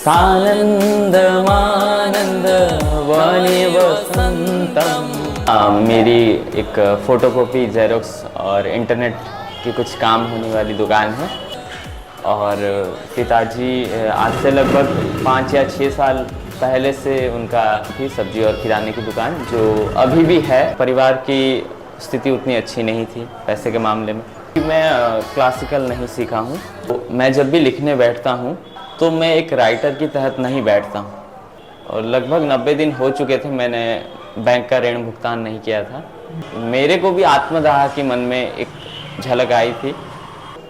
सानंदमानंद वाणी वसंतम। मेरी एक photocopy, xerox और इंटरनेट की कुछ काम होने वाली दुकान है। और पिताजी आज से लगभग 5 या 6 साल पहले से उनका थी सब्जी और किराने की दुकान, जो अभी भी है। परिवार की स्थिति उतनी अच्छी नहीं थी पैसे के मामले में। मैं क्लासिकल नहीं सीखा हूँ, तो मैं जब भी लिखने बैठता हूँ तो मैं एक राइटर की तहत नहीं बैठता हूँ। और लगभग 90 दिन हो चुके थे मैंने बैंक का ऋण भुगतान नहीं किया था। मेरे को भी आत्मदाह की मन में एक झलक आई थी।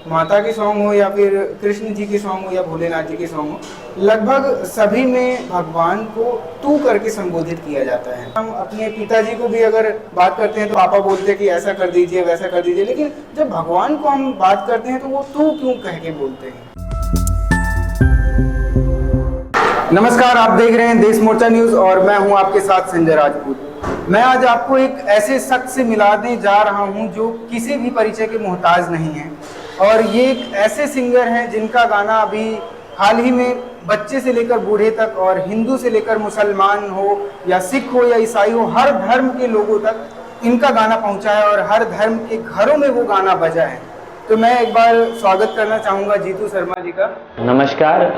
माता के सॉन्ग हो या फिर कृष्ण जी के सॉन्ग हो या भोलेनाथ जी के सॉन्ग हो, लगभग सभी में भगवान को तू करके संबोधित किया जाता है। हम अपने पिताजी को भी अगर बात करते हैं तो पापा बोलते हैं कि ऐसा कर दीजिए, वैसा कर दीजिए, लेकिन जब भगवान को हम बात करते हैं तो वो तू क्यों कह के बोलते हैं। नमस्कार, आप देख रहे हैं देश मोर्चा न्यूज और मैं हूं आपके साथ संजय राजपूत। मैं आज आपको एक ऐसे शख्स से मिलाने जा रहा हूं जो किसी भी परिचय के मोहताज नहीं है। और ये एक ऐसे सिंगर हैं जिनका गाना अभी हाल ही में बच्चे से लेकर बूढ़े तक और हिंदू से लेकर मुसलमान हो या सिख हो या ईसाई हो, हर धर्म के लोगों तक इनका गाना पहुंचा है और हर धर्म के घरों में वो गाना बजा है। तो मैं एक बार स्वागत करना चाहूँगा जीतू शर्मा जी का। नमस्कार,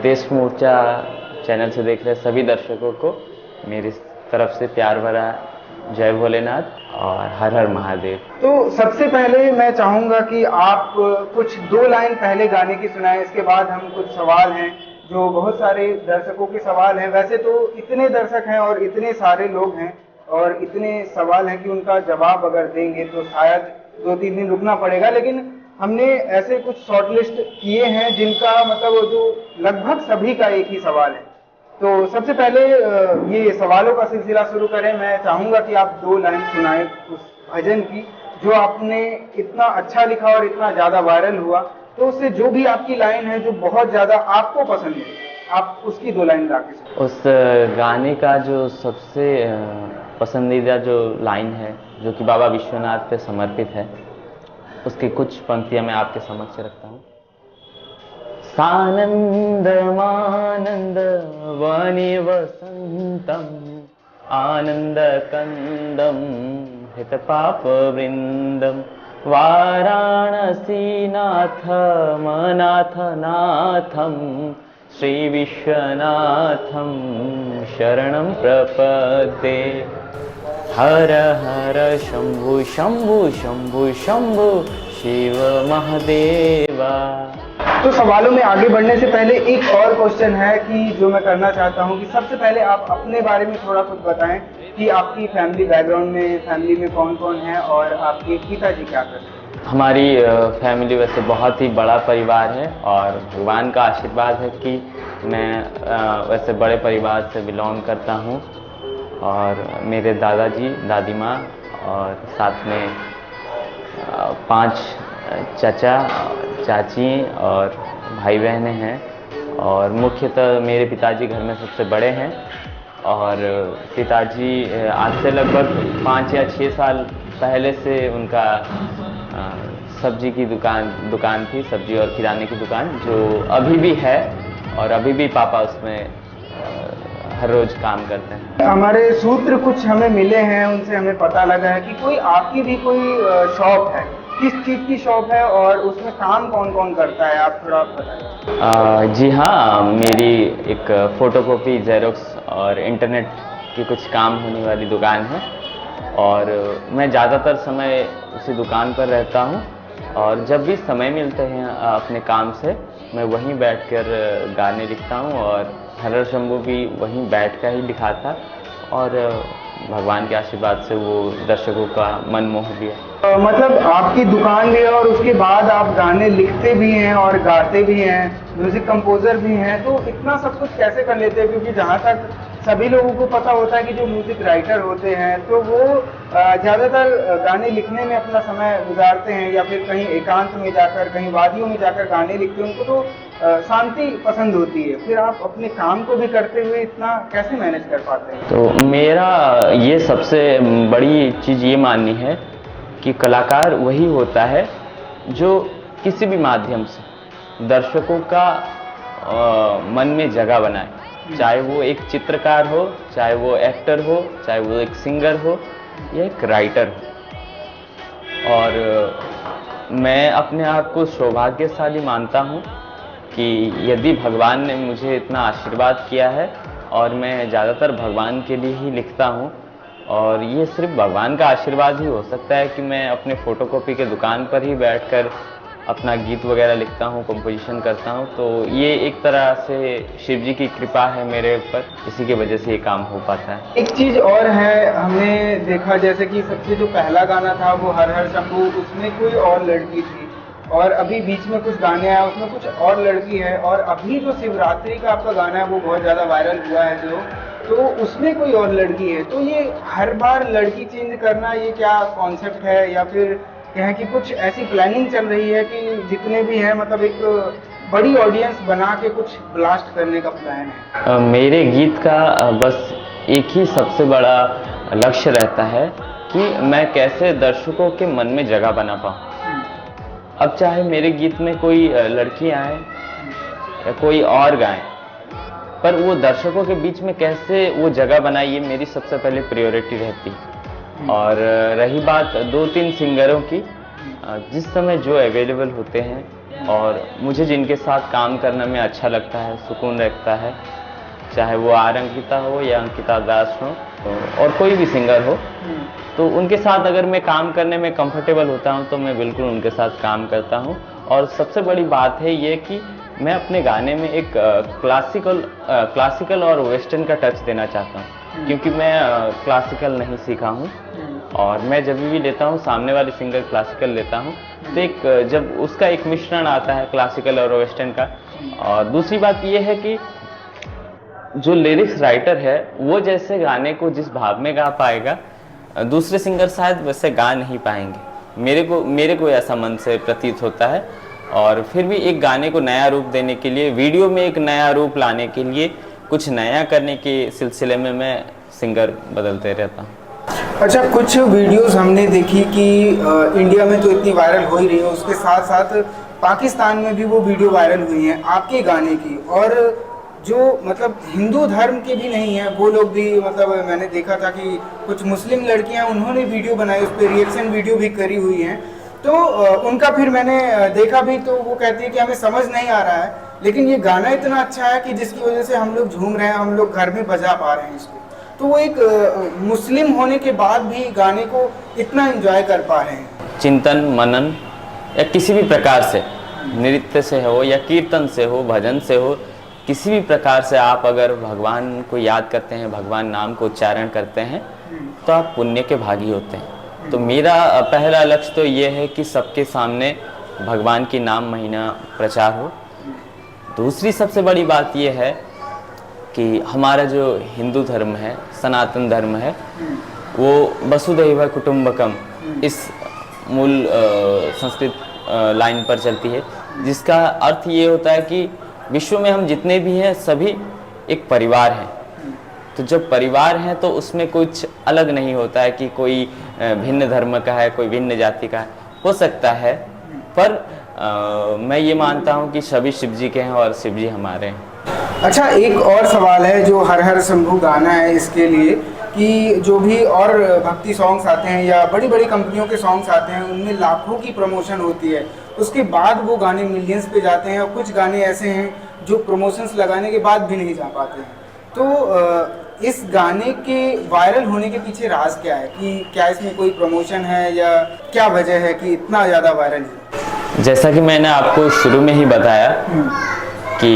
देश मोर्चा चैनल से देख रहे सभी दर्शकों को मेरी तरफ से प्यार भरा जय भोलेनाथ और हर हर महादेव। तो सबसे पहले मैं चाहूँगा कि आप कुछ 2 लाइन पहले गाने की सुनाएं, इसके बाद हम कुछ सवाल हैं जो बहुत सारे दर्शकों के सवाल हैं। वैसे तो इतने दर्शक हैं और इतने सारे लोग हैं और इतने सवाल हैं कि उनका जवाब अगर देंगे तो शायद 2-3 दिन रुकना पड़ेगा, लेकिन हमने ऐसे कुछ शॉर्टलिस्ट किए हैं जिनका मतलब जो लगभग सभी का एक ही सवाल है। तो सबसे पहले ये सवालों का सिलसिला शुरू करें। मैं चाहूँगा कि आप 2 लाइन सुनाएं उस भजन की जो आपने इतना अच्छा लिखा और इतना ज़्यादा वायरल हुआ, तो उससे जो भी आपकी लाइन है जो बहुत ज़्यादा आपको पसंद है, आप उसकी 2 लाइन गा के सुनाएं। उस गाने का जो सबसे पसंदीदा जो लाइन है, जो कि बाबा विश्वनाथ पे समर्पित है, उसकी कुछ पंक्तियां मैं आपके समक्ष रखता हूँ। सानंदमानंद वाणी वसंतम आनंदकंदम हितपापवृंदम वाराणसीनाथमनाथनाथम श्री विश्वनाथम शरणं प्रपद्ये। हर हर शंभु शंभु शंभु शंभु शिव महादेवा। तो सवालों में आगे बढ़ने से पहले एक और क्वेश्चन है कि जो मैं करना चाहता हूं कि सबसे पहले आप अपने बारे में थोड़ा कुछ बताएं कि आपकी फैमिली बैकग्राउंड में, फैमिली में कौन कौन है और आपके पिताजी क्या करते हैं। हमारी फैमिली वैसे बहुत ही बड़ा परिवार है और भगवान का आशीर्वाद है कि मैं वैसे बड़े परिवार से बिलोंग करता हूँ। और मेरे दादाजी, दादी माँ और साथ में 5 चाचा, चाची और भाई बहनें हैं। और मुख्यतः मेरे पिताजी घर में सबसे बड़े हैं। और पिताजी आज से लगभग 5 या 6 साल पहले से उनका सब्जी की दुकान थी, सब्जी और किराने की दुकान, जो अभी भी है। और अभी भी पापा उसमें हर रोज काम करते हैं। हमारे सूत्र कुछ हमें मिले हैं, उनसे हमें पता लगा है कि कोई आपकी भी कोई शॉप है। किस चीज़ की शॉप है और उसमें काम कौन कौन करता है, आप थोड़ा बताइए। जी हाँ, मेरी एक फ़ोटोकॉपी, जेरोक्स और इंटरनेट की कुछ काम होने वाली दुकान है। और मैं ज़्यादातर समय उसी दुकान पर रहता हूँ। और जब भी समय मिलते हैं अपने काम से, मैं वहीं बैठकर गाने लिखता हूँ। और हर हर शंभू भी वहीं बैठकर ही लिखा था और भगवान के आशीर्वाद से वो दर्शकों का मन मोह लिया। मतलब आपकी दुकान भी है और उसके बाद आप गाने लिखते भी हैं और गाते भी हैं, म्यूजिक कंपोजर भी हैं, तो इतना सब कुछ कैसे कर लेते हैं? क्योंकि जहाँ तक सभी लोगों को पता होता है कि जो म्यूजिक राइटर होते हैं तो वो ज़्यादातर गाने लिखने में अपना समय गुजारते हैं या फिर कहीं एकांत में जाकर, कहीं वादियों में जाकर गाने लिखते हैं। उनको तो शांति पसंद होती है। फिर आप अपने काम को भी करते हुए इतना कैसे मैनेज कर पाते हैं? तो मेरा ये सबसे बड़ी चीज़ ये माननी है कि कलाकार वही होता है जो किसी भी माध्यम से दर्शकों का मन में जगह बनाए, चाहे वो एक चित्रकार हो, चाहे वो एक्टर हो, चाहे वो एक सिंगर हो या एक राइटर हो। और मैं अपने आप को सौभाग्यशाली मानता हूँ कि यदि भगवान ने मुझे इतना आशीर्वाद किया है, और मैं ज़्यादातर भगवान के लिए ही लिखता हूँ, और ये सिर्फ भगवान का आशीर्वाद ही हो सकता है कि मैं अपने फ़ोटोकॉपी के दुकान पर ही बैठकर अपना गीत वगैरह लिखता हूँ, कंपोजिशन करता हूँ। तो ये एक तरह से शिव जी की कृपा है मेरे ऊपर, इसी की वजह से ये काम हो पाता है। एक चीज और है, हमने देखा जैसे कि सबसे जो पहला गाना था वो हर हर शंभू, उसमें कोई और लड़की थी, और अभी बीच में कुछ गाने आए उसमें कुछ और लड़की है, और अभी जो शिवरात्रि का आपका गाना है वो बहुत ज़्यादा वायरल हुआ है जो, तो उसमें कोई और लड़की है। तो ये हर बार लड़की चेंज करना, ये क्या कॉन्सेप्ट है, या फिर क्या है कि कुछ ऐसी प्लानिंग चल रही है कि जितने भी हैं मतलब एक बड़ी ऑडियंस बना के कुछ ब्लास्ट करने का प्लान है? मेरे गीत का बस एक ही सबसे बड़ा लक्ष्य रहता है कि मैं कैसे दर्शकों के मन में जगह बना पाऊँ। अब चाहे मेरे गीत में कोई लड़की आए या कोई और गाए, पर वो दर्शकों के बीच में कैसे वो जगह बनाए, ये मेरी सबसे पहले प्रायोरिटी रहती है। और रही बात 2-3 सिंगरों की, जिस समय जो अवेलेबल होते हैं और मुझे जिनके साथ काम करना में अच्छा लगता है, सुकून रखता है, चाहे वो आर अंकिता हो या अंकिता दास हो, और कोई भी सिंगर हो, तो उनके साथ अगर मैं काम करने में कंफर्टेबल होता हूं तो मैं बिल्कुल उनके साथ काम करता हूं। और सबसे बड़ी बात है ये कि मैं अपने गाने में एक क्लासिकल और वेस्टर्न का टच देना चाहता हूं, क्योंकि मैं क्लासिकल नहीं सीखा हूं, और मैं जब भी लेता हूं सामने वाले सिंगर क्लासिकल लेता हूं, तो एक जब उसका एक मिश्रण आता है क्लासिकल और वेस्टर्न का। और दूसरी बात ये है कि जो लिरिक्स राइटर है वो जैसे गाने को जिस भाव में गा पाएगा, दूसरे सिंगर शायद वैसे गा नहीं पाएंगे। मेरे को ऐसा मन से प्रतीत होता है। और फिर भी एक गाने को नया रूप देने के लिए, वीडियो में एक नया रूप लाने के लिए, कुछ नया करने के सिलसिले में मैं सिंगर बदलते रहता हूँ। अच्छा, कुछ वीडियोस हमने देखी कि इंडिया में तो इतनी वायरल हो ही रही है, उसके साथ साथ पाकिस्तान में भी वो वीडियो वायरल हुई हैं आपके गाने की, और जो मतलब हिंदू धर्म के भी नहीं है वो लोग भी, मतलब मैंने देखा था कि कुछ मुस्लिम लड़कियां उन्होंने वीडियो बनाई, उस पर रिएक्शन वीडियो भी करी हुई हैं। तो उनका फिर मैंने देखा भी, तो वो कहती है कि हमें समझ नहीं आ रहा है, लेकिन ये गाना इतना अच्छा है कि जिसकी वजह से हम लोग झूम रहे हैं, हम लोग घर में बजा पा रहे हैं इसको। तो वो एक मुस्लिम होने के बाद भी गाने को इतना एंजॉय कर पा रहे हैं। चिंतन मनन या किसी भी प्रकार से, नृत्य से हो या कीर्तन से हो, भजन से हो, किसी भी प्रकार से आप अगर भगवान को याद करते हैं, भगवान नाम को उच्चारण करते हैं, तो आप पुण्य के भागी होते हैं। तो मेरा पहला लक्ष्य तो ये है कि सबके सामने भगवान की नाम महिमा प्रचार हो। दूसरी सबसे बड़ी बात ये है कि हमारा जो हिंदू धर्म है, सनातन धर्म है, वो वसुधैव कुटुंबकम इस मूल संस्कृत लाइन पर चलती है, जिसका अर्थ ये होता है कि विश्व में हम जितने भी हैं सभी एक परिवार हैं। तो जब परिवार है तो उसमें कुछ अलग नहीं होता है कि कोई भिन्न धर्म का है, कोई भिन्न जाति का है, हो सकता है, पर मैं ये मानता हूँ कि सभी शिव जी के हैं और शिव जी हमारे हैं। अच्छा, एक और सवाल है, जो हर हर शंभू गाना है इसके लिए, कि जो भी और भक्ति सॉन्ग्स आते हैं या बड़ी बड़ी कंपनियों के सॉन्ग्स आते हैं, उनमें लाखों की प्रमोशन होती है, उसके बाद वो गाने मिलियंस पे जाते हैं, और कुछ गाने ऐसे हैं जो प्रमोशंस लगाने के बाद भी नहीं जा पाते हैं। तो इस गाने के वायरल होने के पीछे राज क्या है, कि क्या इसमें कोई प्रमोशन है या क्या वजह है कि इतना ज़्यादा वायरल है? जैसा कि मैंने आपको शुरू में ही बताया कि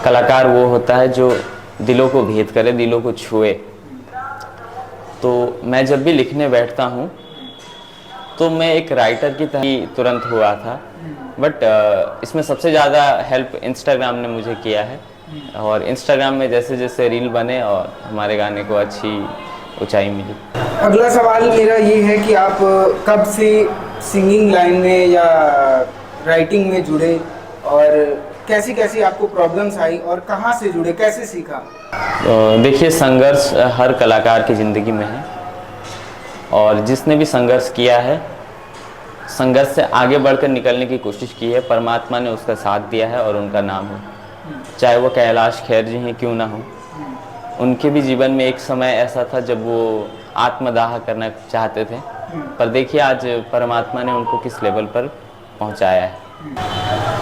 कलाकार वो होता है जो दिलों को भेद करे, दिलों को छुए। तो मैं जब भी लिखने बैठता हूँ तो मैं एक राइटर की तरह तुरंत हुआ था, बट इसमें सबसे ज़्यादा हेल्प इंस्टाग्राम ने मुझे किया है। और इंस्टाग्राम में जैसे जैसे रील बने और हमारे गाने को अच्छी ऊंचाई मिली। अगला सवाल मेरा ये है कि आप कब से सिंगिंग लाइन में या राइटिंग में जुड़े, और कैसी कैसी आपको प्रॉब्लम्स आई, और कहाँ से जुड़े, कैसे सीखा? देखिए, संघर्ष हर कलाकार की ज़िंदगी में है, और जिसने भी संघर्ष किया है, संघर्ष से आगे बढ़कर निकलने की कोशिश की है, परमात्मा ने उसका साथ दिया है और उनका नाम है। चाहे वो कैलाश खेर जी हैं क्यों ना हो। उनके भी जीवन में एक समय ऐसा था जब वो आत्मदाह करना चाहते थे, पर देखिए आज परमात्मा ने उनको किस लेवल पर पहुंचाया है।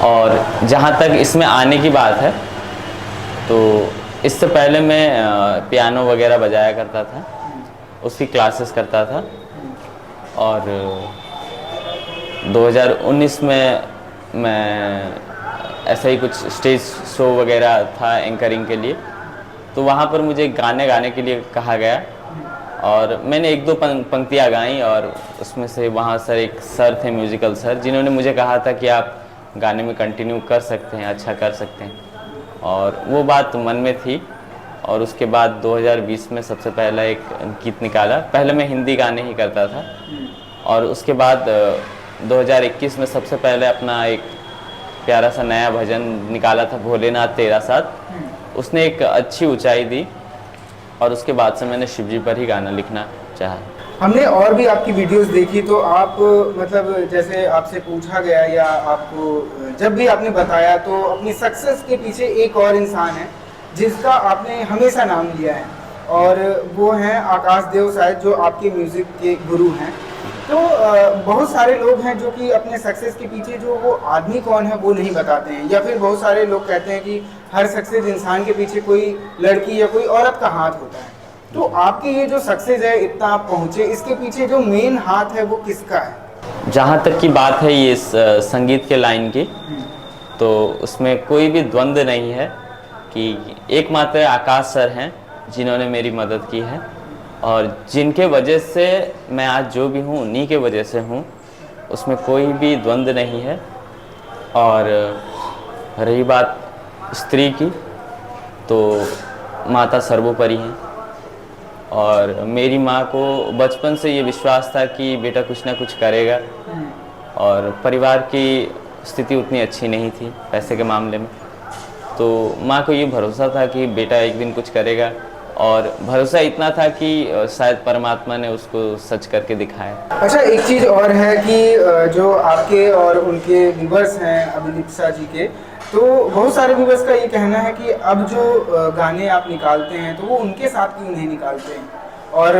और जहाँ तक इसमें आने की बात है, तो इससे पहले मैं पियानो वगैरह बजाया करता था, उसकी क्लासेस करता था। और 2019 में मैं ऐसा ही कुछ स्टेज शो वगैरह था एंकरिंग के लिए, तो वहाँ पर मुझे गाने गाने के लिए कहा गया और मैंने एक दो पंक्तियाँ गाई। और उसमें से वहाँ सर एक सर थे, म्यूज़िकल सर, जिन्होंने मुझे कहा था कि आप गाने में कंटिन्यू कर सकते हैं, अच्छा कर सकते हैं। और वो बात मन में थी। और उसके बाद 2020 में सबसे पहला एक गीत निकाला। पहले मैं हिंदी गाने ही करता था, और उसके बाद 2021 में सबसे पहले अपना एक प्यारा सा नया भजन निकाला था, भोलेनाथ तेरा साथ। उसने एक अच्छी ऊंचाई दी, और उसके बाद से मैंने शिव जी पर ही गाना लिखना चाहा। हमने और भी आपकी वीडियोस देखी, तो आप मतलब जैसे आपसे पूछा गया या आपको जब भी आपने बताया, तो अपनी सक्सेस के पीछे एक और इंसान है जिसका आपने हमेशा नाम लिया है, और वो हैं आकाश देव शायद, जो आपके म्यूज़िक के गुरु हैं। तो बहुत सारे लोग हैं जो कि अपने सक्सेस के पीछे जो वो आदमी कौन है वो नहीं बताते हैं, या फिर बहुत सारे लोग कहते हैं कि हर सक्सेस इंसान के पीछे कोई लड़की या कोई औरत का हाथ होता है। तो आपके ये जो सक्सेस है, इतना आप पहुँचे, इसके पीछे जो मेन हाथ है वो किसका है? जहाँ तक की बात है ये संगीत के लाइन की, तो उसमें कोई भी द्वंद्व नहीं है कि एकमात्र आकाश सर हैं जिन्होंने मेरी मदद की है, और जिनके वजह से मैं आज जो भी हूँ उन्हीं के वजह से हूँ, उसमें कोई भी द्वंद्व नहीं है। और रही बात स्त्री की, तो माता सर्वोपरि हैं, और मेरी माँ को बचपन से ये विश्वास था कि बेटा कुछ ना कुछ करेगा। और परिवार की स्थिति उतनी अच्छी नहीं थी पैसे के मामले में, तो माँ को ये भरोसा था कि बेटा एक दिन कुछ करेगा, और भरोसा इतना था कि शायद परमात्मा ने उसको सच करके दिखाया। अच्छा, एक चीज़ और है कि जो आपके और उनके व्यूवर्स हैं अभिलिप्सा जी के, तो बहुत सारे व्यूवर्स का ये कहना है कि अब जो गाने आप निकालते हैं तो वो उनके साथ क्यों नहीं निकालते हैं, और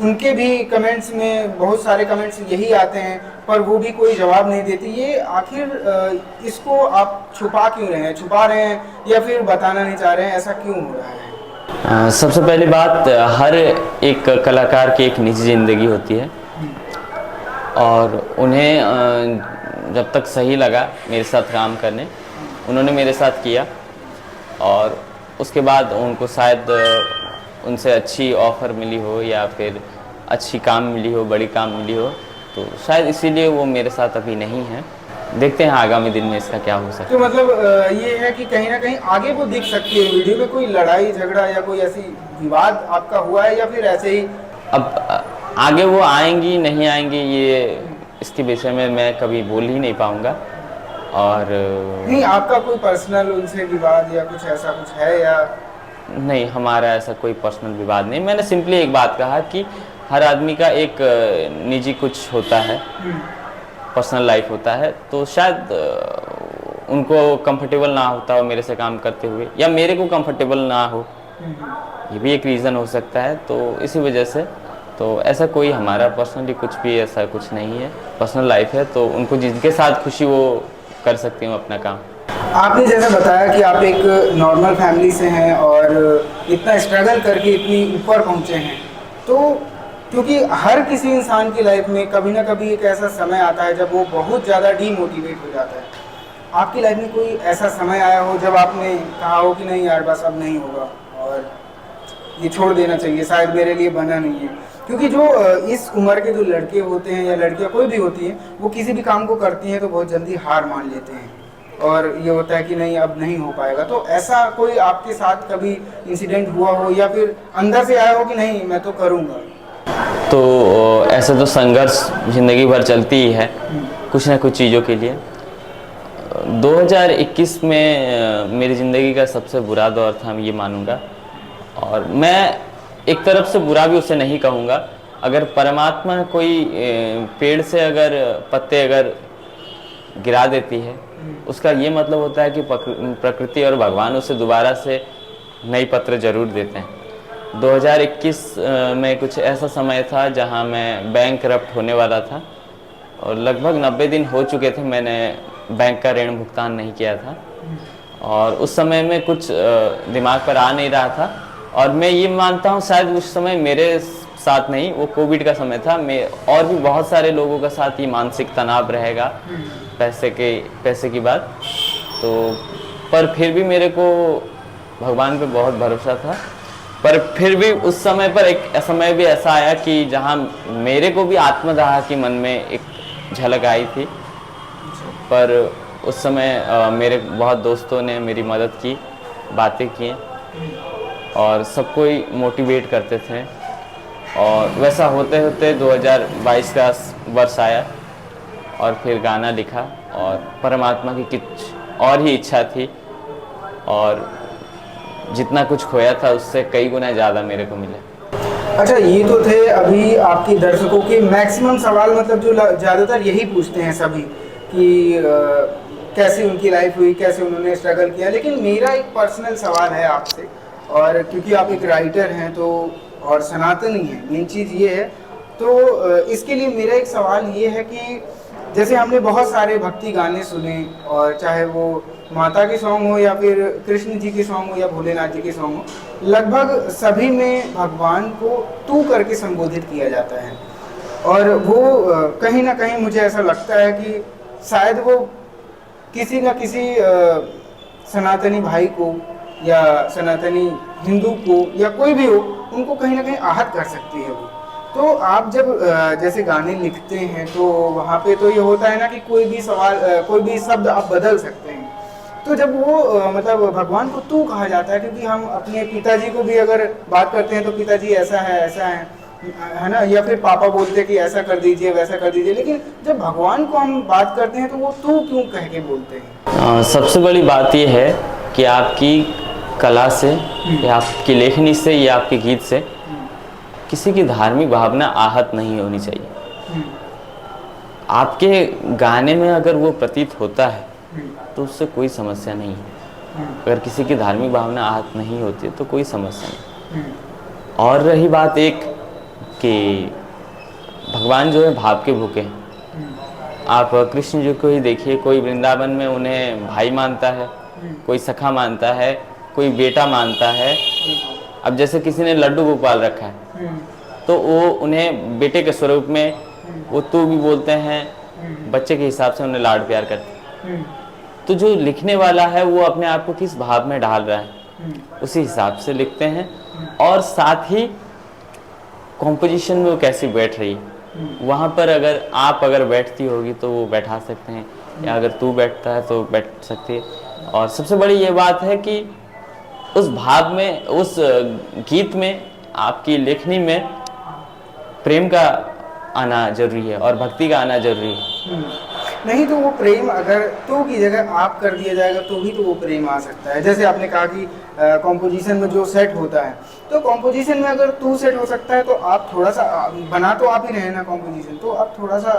उनके भी कमेंट्स में बहुत सारे कमेंट्स यही आते हैं, पर वो भी कोई जवाब नहीं देती। ये आखिर इसको आप छुपा क्यों रहे हैं, छुपा रहे हैं या फिर बताना नहीं चाह रहे हैं, ऐसा क्यों हो रहा है? सबसे पहली बात, हर एक कलाकार की एक निजी ज़िंदगी होती है, और उन्हें जब तक सही लगा मेरे साथ काम करने, उन्होंने मेरे साथ किया। और उसके बाद उनको शायद उनसे अच्छी ऑफ़र मिली हो, या फिर अच्छी काम मिली हो, बड़ी काम मिली हो, तो शायद इसीलिए वो मेरे साथ अभी नहीं है। देखते हैं आगामी दिन में इसका क्या हो सकता है। तो मतलब ये है कि कहीं ना कहीं आगे वो दिख सकती है वीडियो में, कोई लड़ाई झगड़ा या कोई ऐसी विवाद आपका हुआ है, या फिर ऐसे ही? अब आगे वो आएंगी नहीं आएंगी, ये इसके विषय में मैं कभी बोल ही नहीं पाऊँगा। और नहीं, आपका कोई पर्सनल उनसे विवाद या कुछ ऐसा कुछ है या? नहीं, हमारा ऐसा कोई पर्सनल विवाद नहीं। मैंने सिंपली एक बात कहा कि हर आदमी का एक निजी कुछ होता है, पर्सनल लाइफ होता है, तो शायद उनको कंफर्टेबल ना होता हो मेरे से काम करते हुए, या मेरे को कंफर्टेबल ना हो, ये भी एक रीज़न हो सकता है। तो इसी वजह से तो ऐसा कोई हमारा पर्सनली कुछ भी ऐसा कुछ नहीं है, पर्सनल लाइफ है, तो उनको जिनके साथ खुशी वो कर सकती हूँ अपना काम। आपने जैसा बताया कि आप एक नॉर्मल फैमिली से हैं और इतना स्ट्रगल करके इतनी ऊपर पहुँचे हैं, तो क्योंकि हर किसी इंसान की लाइफ में कभी ना कभी एक ऐसा समय आता है जब वो बहुत ज़्यादा डीमोटिवेट हो जाता है। आपकी लाइफ में कोई ऐसा समय आया हो जब आपने कहा हो कि नहीं यार, बस अब नहीं होगा और ये छोड़ देना चाहिए, शायद मेरे लिए बना नहीं है? क्योंकि जो इस उम्र के जो लड़के होते हैं या लड़कियां कोई भी होती हैं, वो किसी भी काम को करती हैं तो बहुत जल्दी हार मान लेते हैं, और ये होता है कि नहीं अब नहीं हो पाएगा। तो ऐसा कोई आपके साथ कभी इंसिडेंट हुआ हो, या फिर अंदर से आया हो कि नहीं मैं तो करूँगा? तो ऐसे तो संघर्ष ज़िंदगी भर चलती ही है कुछ ना कुछ चीज़ों के लिए। 2021 में मेरी ज़िंदगी का सबसे बुरा दौर था, मैं ये मानूंगा, और मैं एक तरफ से बुरा भी उसे नहीं कहूँगा। अगर परमात्मा कोई पेड़ से अगर पत्ते अगर गिरा देती है, उसका ये मतलब होता है कि प्रकृति और भगवान उसे दोबारा से नई पत्र जरूर देते हैं। 2021 में कुछ ऐसा समय था जहां मैं बैंक करप्ट होने वाला था और लगभग 90 दिन हो चुके थे मैंने बैंक का ऋण भुगतान नहीं किया था, और उस समय में कुछ दिमाग पर आ नहीं रहा था। और मैं ये मानता हूँ शायद उस समय मेरे साथ नहीं, वो कोविड का समय था, मैं और भी बहुत सारे लोगों का साथ ये मानसिक तनाव रहेगा पैसे की बात। तो पर फिर भी मेरे को भगवान पे बहुत भरोसा था। पर फिर भी उस समय पर एक समय भी ऐसा आया कि जहाँ मेरे को भी आत्मदाह की मन में एक झलक आई थी। पर उस समय मेरे बहुत दोस्तों ने मेरी मदद की, बातें की और सबको ही मोटिवेट करते थे। और वैसा होते होते 2022 का वर्ष आया और फिर गाना लिखा और परमात्मा की कुछ और ही इच्छा थी, और जितना कुछ खोया था उससे कई गुना ज़्यादा मेरे को मिला। अच्छा, ये तो थे अभी आपकी दर्शकों के मैक्सिमम सवाल, मतलब जो ज़्यादातर यही पूछते हैं सभी कि कैसे उनकी लाइफ हुई, कैसे उन्होंने स्ट्रगल किया। लेकिन मेरा एक पर्सनल सवाल है आपसे, और क्योंकि आप एक राइटर हैं तो और सनातनी हैं, मेन चीज़ ये है, तो इसके लिए मेरा एक सवाल ये है कि जैसे हमने बहुत सारे भक्ति गाने सुने, और चाहे वो माता के सॉन्ग हो या फिर कृष्ण जी के सॉन्ग हो या भोलेनाथ जी के सॉन्ग हो, लगभग सभी में भगवान को तू करके संबोधित किया जाता है। और वो कहीं ना कहीं मुझे ऐसा लगता है कि शायद वो किसी न किसी सनातनी भाई को या सनातनी हिंदू को या कोई भी हो, उनको कहीं ना कहीं आहत कर सकती है वो। तो आप जब जैसे गाने लिखते हैं तो वहाँ पे तो ये होता है ना कि कोई भी सवाल कोई भी शब्द आप बदल सकते हैं। तो जब वो मतलब भगवान को तू कहा जाता है, क्योंकि हम अपने पिताजी को भी अगर बात करते हैं तो पिताजी ऐसा है ना, या फिर पापा बोलते हैं कि ऐसा कर दीजिए वैसा कर दीजिए, लेकिन जब भगवान को हम बात करते हैं तो वो तू क्यों कह के बोलते हैं? सबसे बड़ी बात ये है कि आपकी कला से या आपकी लेखनी से या आपके गीत से किसी की धार्मिक भावना आहत नहीं होनी चाहिए। आपके गाने में अगर वो प्रतीत होता है तो उससे कोई समस्या नहीं है। अगर किसी की धार्मिक भावना आहत नहीं होती तो कोई समस्या नहीं। और रही बात एक कि भगवान जो है भाव के भूखे हैं। आप कृष्ण जी को ही देखिए, कोई वृंदावन में उन्हें भाई मानता है, कोई सखा मानता है, कोई बेटा मानता है। अब जैसे किसी ने लड्डू गोपाल रखा है तो वो उन्हें बेटे के स्वरूप में वो तू भी बोलते हैं, बच्चे के हिसाब से उन्हें लाड प्यार करते हैं। तो जो लिखने वाला है वो अपने आप को किस भाव में ढाल रहा है उसी हिसाब से लिखते हैं, और साथ ही कॉम्पोजिशन में वो कैसी बैठ रही है वहाँ पर अगर बैठती होगी तो वो बैठा सकते हैं, या अगर तू बैठता है तो बैठ सकती है। और सबसे बड़ी ये बात है कि उस भाव में, उस गीत में, आपकी लेखनी में प्रेम का आना जरूरी है और भक्ति का आना जरूरी है। नहीं तो वो प्रेम अगर तू की जगह आप कर दिया जाएगा तो भी तो वो प्रेम आ सकता है। जैसे आपने कहा कि कॉम्पोजिशन में जो सेट होता है, तो कॉम्पोजिशन में अगर तू सेट हो सकता है तो आप थोड़ा सा बना तो आप ही रहे ना कॉम्पोजिशन, तो आप थोड़ा सा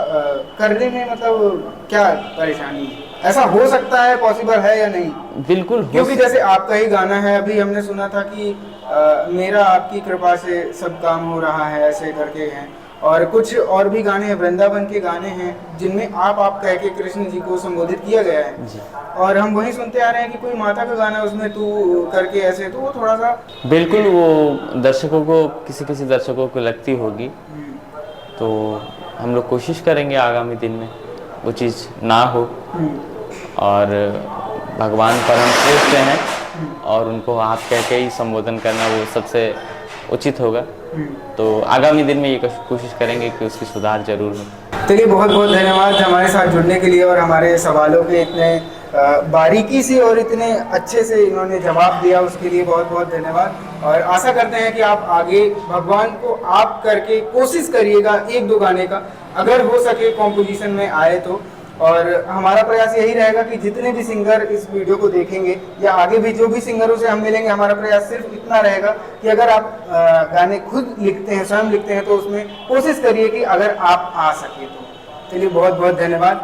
करने में मतलब क्या परेशानी है? ऐसा हो सकता है, पॉसिबल है या नहीं? बिल्कुल, क्योंकि जैसे आपका ही गाना है, अभी हमने सुना था कि मेरा आपकी कृपा से सब काम हो रहा है, ऐसे करके हैं। और कुछ और भी गाने हैं, वृंदावन के गाने हैं जिनमें आप कह के कृष्ण जी को संबोधित किया गया है जी। और हम वही सुनते आ रहे हैं कि कोई माता का गाना उसमें तू करके ऐसे, तो वो थोड़ा सा बिल्कुल वो दर्शकों को, किसी दर्शकों को लगती होगी। तो हम लोग कोशिश करेंगे आगामी दिन में वो चीज़ ना हो, और भगवान परम श्रेष्ठ हैं और उनको आप कह के ही संबोधन करना वो सबसे उचित होगा। तो आगामी दिन में ये कोशिश करेंगे कि उसकी सुधार जरूर हो। चलिए, बहुत बहुत धन्यवाद हमारे साथ जुड़ने के लिए, और हमारे सवालों के इतने बारीकी से और इतने अच्छे से इन्होंने जवाब दिया, उसके लिए बहुत बहुत धन्यवाद। और आशा करते हैं कि आप आगे भगवान को आप करके कोशिश करिएगा 1-2 गाने का, अगर हो सके कॉम्पोजिशन में आए तो। और हमारा प्रयास यही रहेगा कि जितने भी सिंगर इस वीडियो को देखेंगे या आगे भी जो भी सिंगरों से हम मिलेंगे, हमारा प्रयास सिर्फ इतना रहेगा कि अगर आप गाने खुद लिखते हैं, स्वयं लिखते हैं, तो उसमें कोशिश करिए कि अगर आप आ सके तो। चलिए, बहुत बहुत धन्यवाद।